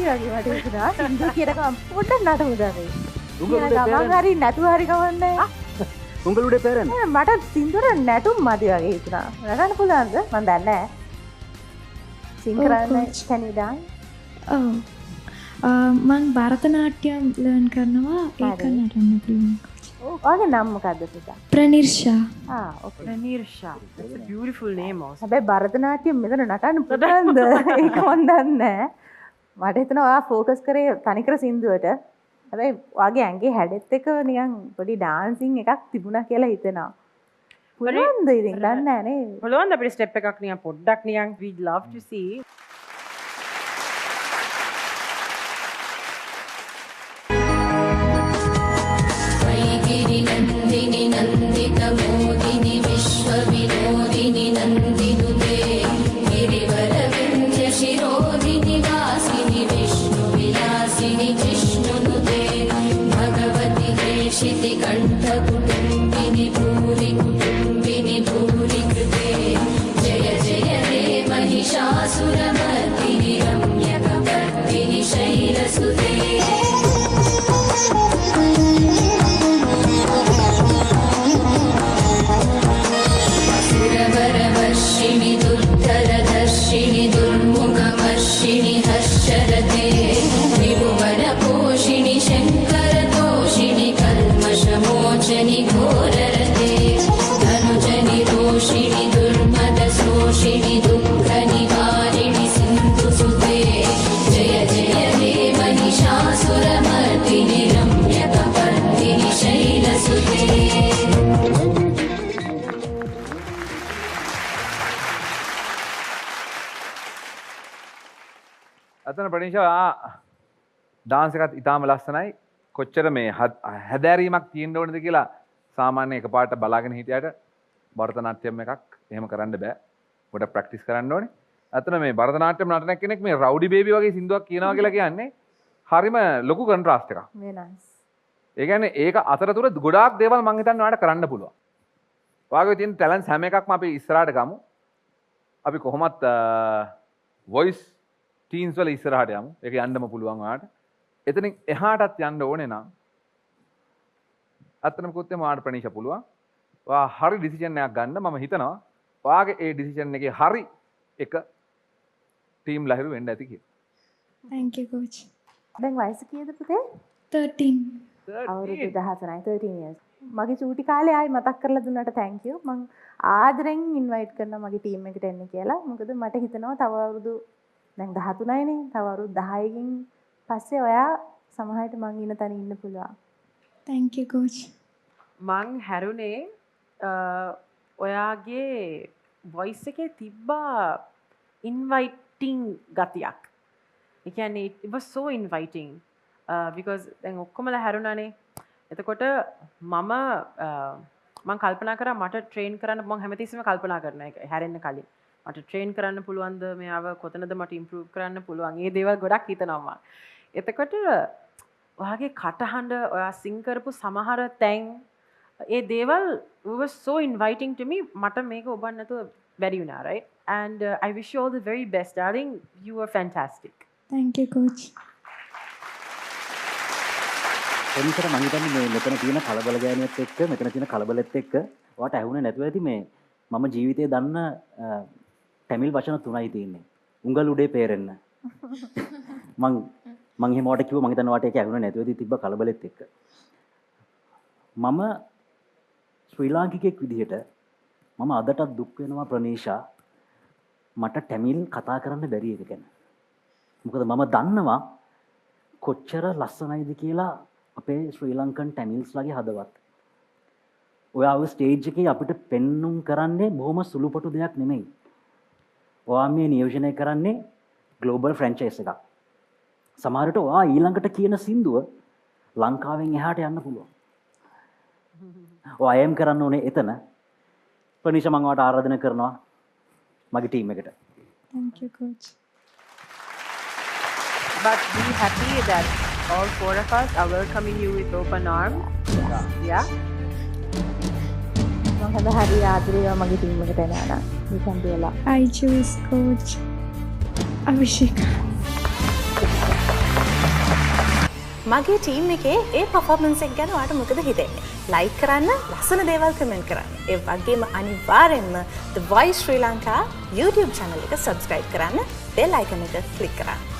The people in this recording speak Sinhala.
මදි වගේ මට හිතුණා. සින්දු කියනකම් පොඩ්ඩක් නටමුදාවේ. ගමන් හරි නැතුව හරි කවන්නේ. උங்களுடைய பேர் என்ன? මට සින්දුර නැටුම් මදි වගේ හිතුණා. නටන්න පුළුවන්ද? මම දන්නේ නැහැ. සිං කරන්න can you dance? මං භරතනාට්‍යම් ලර්න් කරනවා ඒක නටන්න පුළුවන්. ඔයාගේ නම මොකද්ද පුතා? ප්‍රනිර්ෂා. ඕකේ. Praneersha. That's a beautiful name also. හැබැයි භරතනාට්‍යම් මෙතන නටන්න පුළුවන්ද? ඒක මන් දන්නේ නැහැ. මට හිතෙනවා ඔයා ෆෝකස් කරේ තනිකර සින්දුවට. හැබැයි ඔයාගේ ඇඟේ හැඩෙත් එක නිකන් පොඩි ඩාන්සින් එකක් තිබුණා කියලා හිතෙනවා. පුළුවන්ද ඉතින් දන්නේ නැහැ නේ. පුළුවන් අපිට step එකක් නිකන් පොඩ්ඩක් නිකන් we'd love to see. Nandini Nandit मोदिनी विश्व विनोदिनी नंदिनुते गिरिवर विंध्य शिरोदिनी वासिनी विष्णु विलासिनी जिष्णुनुते भगवति हेशिति कंठ कुटुंबिनी भूरि कुटुंबिनी भूरि कृते जय जय हे महिषासुरमर्दिनि रम्यकपर्दिनि शैलसुते वर्षिणि दुर्धरदर्शिणि दुर्मुखमर्षिणि हर्षरते त्रिभुवनपोषिणि शङ्करतोषिणि कल्मषमोचनि घोररते धनुजनि रोषिणि दुर्मदशोषिणि दुःखनिवारिणि सिन्धुसुते जय जय हे महिषासुरमर्दिनि रम्यकपर्दिनि शैलसुते අතන ප්‍රනිෂා ඩාන්ස් එකත් ඉතාම ලස්සනයි. කොච්චර මේ හැදෑරීමක් තියෙන්න ඕනද කියලා සාමාන්‍ය එකපාරට බලාගෙන හිටියට භරතනාට්‍යම් එකක් එහෙම කරන්න බෑ. ගොඩක් ප්‍රැක්ටිස් කරන්න ඕනේ. අතන මේ භරතනාට්‍යම් නටන කෙනෙක් මේ රවුඩි බේබි වගේ සින්දුවක් කියනවා කියලා කියන්නේ හරිම ලොකු කන්ට්‍රාස්ට් එකක්. වෙනස්. ඒ කියන්නේ ඒක අතරතුර ගොඩාක් දේවල් මම හිතන්නේ ඔයාලට කරන්න පුළුවන්. ඔයාගේ තියෙන ටැලන්ට්ස් හැම එකක්ම අපි ඉස්සරහට ගමු. අපි කොහොමත් වොයිස් ටීන්ස් වල ඉස්සරහට යමු. ඒක යන්නම පුළුවන් ඔයාලට. එතනින් එහාටත් යන්න ඕනේ නම් අත්තනම කුත්තේ ඔයාලට ප්‍රනිෂා පුළුවන්. ඔයා හරි ඩිසිෂන් එකක් ගන්න. මම හිතනවා ඔයාගේ ඒ ඩිසිෂන් එකේ හරි එක ටීම් ලහිරු වෙන්න ඇති කියලා. Thank you coach. දැන් වයස කීයද පුතේ? 13. අවුරුදු 13යි 13 years. මගේ චූටි කාලේ ආයි මතක් කරලා දුන්නාට thank you. මං ආදරෙන් ඉන්වයිට් කරනවා මගේ ටීම් එකට එන්න කියලා. මොකද මට හිතෙනවා තව අවුරුදු දැන් 13යි නේ. තව අවුරුදු 10කින් පස්සේ ඔයා සමහරට මං ඉන්න තැන ඉන්න පුළුවන්. Thank you coach. මං හැරුණේ ඔයාගේ voice එකේ තිබ්බා inviting ගතියක්. ඒ කියන්නේ it was so inviting because දැන් ඔක්කොමලා හැරුණානේ. එතකොට මම කල්පනා කරා මට ට්‍රේන් කරන්න මම හැමතිස්සෙම කල්පනා කරන එක හැරෙන්න කලින් මට ට්‍රේන් කරන්න පුළුවන්ද මෙයාව කොතනද මට ඉම්ප්‍රූව් කරන්න පුළුවන් මේ දේවල් ගොඩක් හිතනවා මම. එතකොට ඔයාගේ කටහඬ ඔයා සිං කරපු සමහර තැන් ඒ දේවල් was so inviting to me මට මේක ඔබන්න නැතුව බැරි වුණා right and I wish you all the very best darling you were fantastic. Thank you coach. එනිසා මම හිතන්නේ මේ මෙතන තියෙන කලබල ගෑනියත් එක්ක මෙතන තියෙන කලබලෙත් එක්ක ඔයාට ඇහුනේ නැතුව ඇති මේ මම ජීවිතේ දන්න තමිල් වචන 3යි තියෙන්නේ. උංගලුඩේ පේරෙන්න. මං එහෙම වට කිව්ව මං හිතන්නේ ඔයාට ඒක ඇහුනේ නැතුව ඇති තිබ්බ කලබලෙත් එක්ක. මම ශ්‍රී ලාංකිකයෙක් විදිහට මම අදටත් දුක් වෙනවා ප්‍රනීෂා මට තමිල් කතා කරන්න බැරි එක ගැන. මොකද මම දන්නවා කොච්චර ලස්සනයිද කියලා අපේ ශ්‍රී ලංකන් ටැමිල්ස්ලාගේ හදවත්. ඔයාව ස්ටේජ් එකේ අපිට පෙන්눔 කරන්නේ බොහොම සුළුපටු දෙයක් නෙමෙයි. ඔයා මේ නියෝජනය කරන්නේ ග්ලෝබල් ෆ්‍රැන්චයිස් එකක්. සමහරට ඔයා ඊළඟට කියන සින්දුව ලංකාවෙන් එහාට යන්න පුළුවන්. ඔයා එම් කරන්න ඕනේ එතන. ප්‍රනිෂා මම ඔයාට ආරාධනා කරනවා මගේ ටීම් එකට. Thank you coach. But be happy that all four of us are welcoming you with open arms. Yeah. මම හරි ආදරේව මගේ ටීම් එකට එනවා. You can do a lot. I choose coach Abhishek. මගේ ටීම් එකේ ඒ පර්ෆෝමන්ස් එක ගැන ඔයාලට මොකද හිතෙන්නේ? ලයික් කරන්න, ලස්සන දේවල් කමෙන්ට් කරන්න. ඒ වගේම අනිවාර්යෙන්ම The Voice Sri Lanka YouTube channel එක subscribe කරන්න, bell icon එක click කරන්න.